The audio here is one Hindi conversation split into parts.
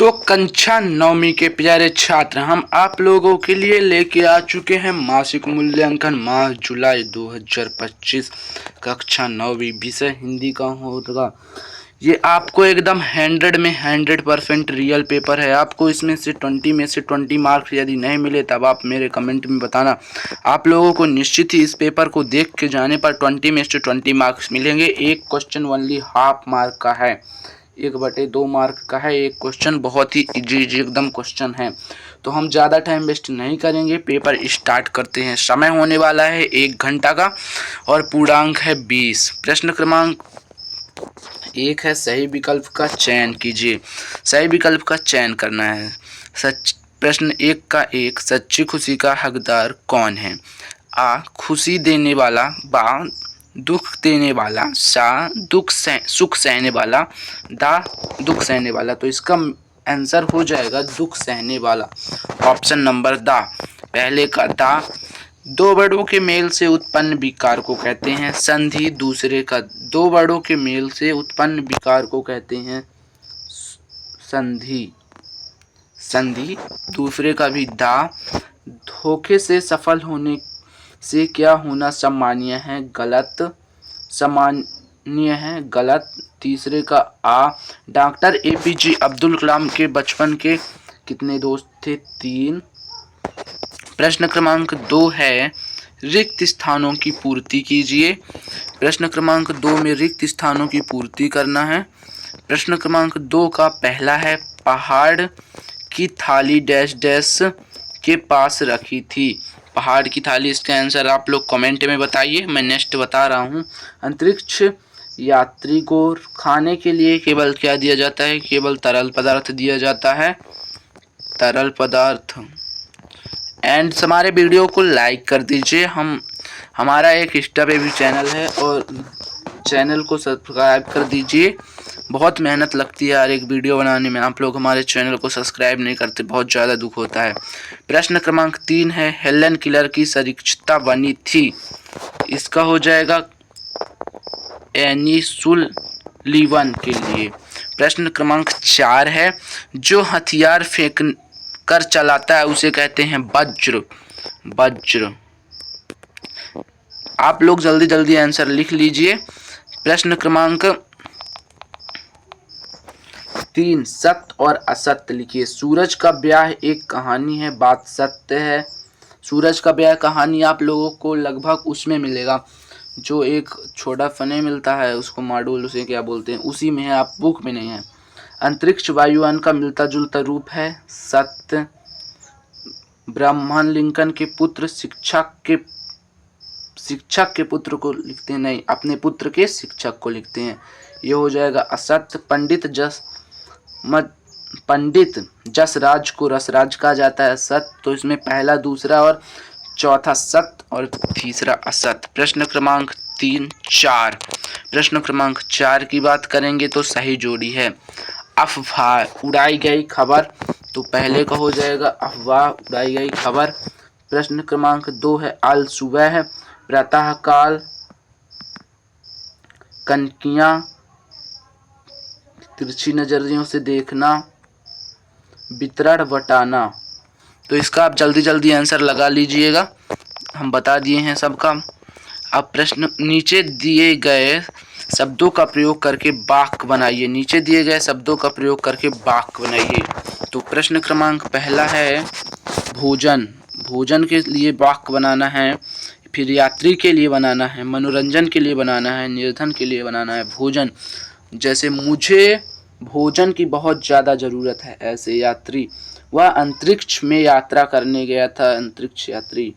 तो कक्षा नवमी के प्यारे छात्र, हम आप लोगों के लिए लेके आ चुके हैं मासिक मूल्यांकन माह जुलाई 2025 कक्षा नौवीं विषय हिंदी का होगा। ये आपको एकदम 100 में 100% रियल पेपर है। आपको इसमें से 20 में से 20 मार्क्स यदि नहीं मिले तब आप मेरे कमेंट में बताना। आप लोगों को निश्चित ही इस पेपर को देख के जाने पर 20 में से 20 मार्क्स मिलेंगे। एक क्वेश्चन ओनली हाफ मार्क का है, 1/2 मार्क का है। एक क्वेश्चन बहुत ही इजी एकदम क्वेश्चन है। तो हम ज़्यादा टाइम वेस्ट नहीं करेंगे, पेपर स्टार्ट करते हैं। समय होने वाला है 1 घंटा का और पूर्णांक है 20। प्रश्न क्रमांक 1 है, सही विकल्प का चयन कीजिए। सही विकल्प का चयन करना है। प्रश्न 1 का 1, सच्ची खुशी का हकदार कौन है? आ, खुशी देने वाला। बा, दुख देने वाला। सा, सुख सहने वाला। दा, दुख सहने वाला। तो इसका आंसर हो जाएगा दुख सहने वाला, ऑप्शन नंबर दा। पहले का दा। दो वर्डों के मेल से उत्पन्न विकार को कहते हैं संधि। दूसरे का दो वर्डों के मेल से उत्पन्न विकार को कहते हैं संधि। संधि। दूसरे का भी दा। धोखे से सफल होने से क्या होना सम्मानीय है? गलत। सम्मानीय है, गलत। तीसरे का आ। डॉक्टर एपीजे अब्दुल कलाम के बचपन के कितने दोस्त थे? 3। प्रश्न क्रमांक 2 है, रिक्त स्थानों की पूर्ति कीजिए। प्रश्न क्रमांक 2 में रिक्त स्थानों की पूर्ति करना है। प्रश्न क्रमांक 2 का पहला है, पहाड़ की थाली डैश डैश के पास रखी थी। पहाड़ की थाली, इसका आंसर आप लोग कमेंट में बताइए। मैं नेक्स्ट बता रहा हूँ। अंतरिक्ष यात्री को खाने के लिए केवल क्या दिया जाता है? केवल तरल पदार्थ दिया जाता है, तरल पदार्थ। एंड हमारे वीडियो को लाइक कर दीजिए। हमारा एक इंस्टा पे भी चैनल है और चैनल को सब्सक्राइब कर दीजिए। बहुत मेहनत लगती है यार एक वीडियो बनाने में, आप लोग हमारे चैनल को सब्सक्राइब नहीं करते, बहुत ज़्यादा दुख होता है। प्रश्न क्रमांक 3 है, हेलन किलर की सदस्यता बनी थी। इसका हो जाएगा एनी सुलीवन के लिए। प्रश्न क्रमांक 4 है, जो हथियार फेंक कर चलाता है उसे कहते हैं वज्र। वज्र। आप लोग जल्दी जल्दी आंसर लिख लीजिए। प्रश्न क्रमांक 3, सत्य और असत्य लिखिए। सूरज का ब्याह एक कहानी है, बात सत्य है। सूरज का ब्याह कहानी आप लोगों को लगभग उसमें मिलेगा जो एक छोटा फने मिलता है, उसको मॉड्यूल उसे क्या बोलते हैं, उसी में है, आप बुक में नहीं है। अंतरिक्ष वायुयान का मिलता जुलता रूप है, सत्य। ब्राह्मण लिंकन के पुत्र शिक्षक के पुत्र को लिखते हैं, नहीं, अपने पुत्र के शिक्षक को लिखते हैं, ये हो जाएगा असत्य। पंडित जसराज को रसराज कहा जाता है, सत्य। तो इसमें पहला, दूसरा और चौथा सत्य और तीसरा असत्य। प्रश्न क्रमांक 3, 4। प्रश्न क्रमांक 4 की बात करेंगे तो सही जोड़ी है, अफवाह उड़ाई गई खबर। तो पहले का हो जाएगा अफवाह उड़ाई गई खबर। प्रश्न क्रमांक 2 है, अल सुबह प्रातः काल, कनकियां तिरछी नजरियों से देखना, वितरण बटाना। तो इसका आप जल्दी जल्दी आंसर लगा लीजिएगा, हम बता दिए हैं सबका। अब प्रश्न, नीचे दिए गए शब्दों का प्रयोग करके वाक्य बनाइए। नीचे दिए गए शब्दों का प्रयोग करके वाक्य बनाइए। तो प्रश्न क्रमांक पहला है, भोजन। भोजन के लिए वाक्य बनाना है, फिर यात्री के लिए बनाना है, मनोरंजन के लिए बनाना है, निर्धन के लिए बनाना है। भोजन, जैसे मुझे भोजन की बहुत ज़्यादा ज़रूरत है, ऐसे यात्री, वह अंतरिक्ष में यात्रा करने गया था, अंतरिक्ष यात्री।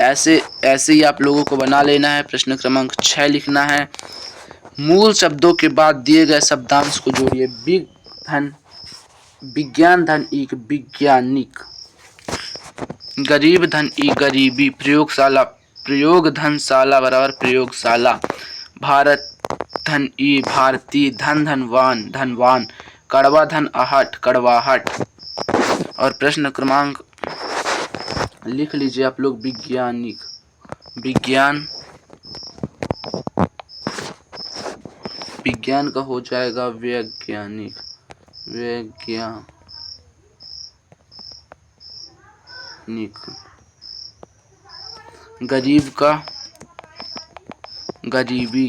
ऐसे ही आप लोगों को बना लेना है। प्रश्न क्रमांक 6 लिखना है, मूल शब्दों के बाद दिए गए शब्दांश को जोड़िए। विज्ञान धन एक वैज्ञानिक, गरीब धन ई गरीबी, प्रयोगशाला प्रयोग धनशाला बराबर प्रयोगशाला, भारत धन ई भारतीय, धन धनवान धनवान, कड़वा धन आहट कड़वाहट। और प्रश्न क्रमांक लिख लीजिए आप लोग, वैज्ञानिक, विज्ञान, विज्ञान का हो जाएगा वैज्ञानिक, वैज्ञानिक। निक। गरीब का गरीबी,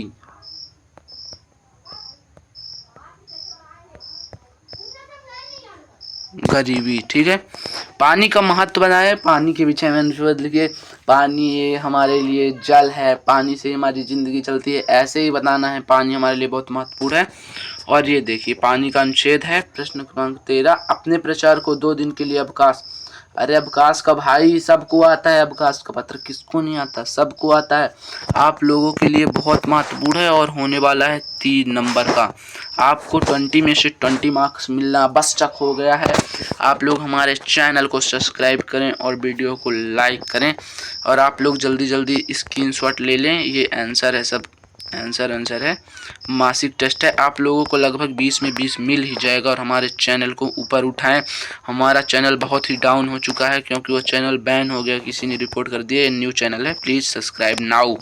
गरीबी। ठीक है। पानी का महत्व बनाए, पानी के विषय में शब्द लिखिए। पानी ये हमारे लिए जल है, पानी से हमारी जिंदगी चलती है, ऐसे ही बताना है। पानी हमारे लिए बहुत महत्वपूर्ण है। और ये देखिए पानी का अनुच्छेद है। प्रश्न क्रमांक 13, अपने प्रचार को 2 दिन के लिए अवकाश। अरे अवकाश का भाई सबको आता है, अवकाश का पत्र किसको नहीं आता, सबको आता है। आप लोगों के लिए बहुत महत्वपूर्ण है और होने वाला है 3 नंबर का। आपको 20 में से 20 मार्क्स मिलना बस चक हो गया है। आप लोग हमारे चैनल को सब्सक्राइब करें और वीडियो को लाइक करें और आप लोग जल्दी जल्दी स्क्रीनशॉट ले लें। ये आंसर है, सब आंसर है। मासिक टेस्ट है, आप लोगों को लगभग 20 में 20 मिल ही जाएगा। और हमारे चैनल को ऊपर उठाएं। हमारा चैनल बहुत ही डाउन हो चुका है क्योंकि वो चैनल बैन हो गया, किसी ने रिपोर्ट कर दिया। न्यू चैनल है, प्लीज़ सब्सक्राइब नाउ।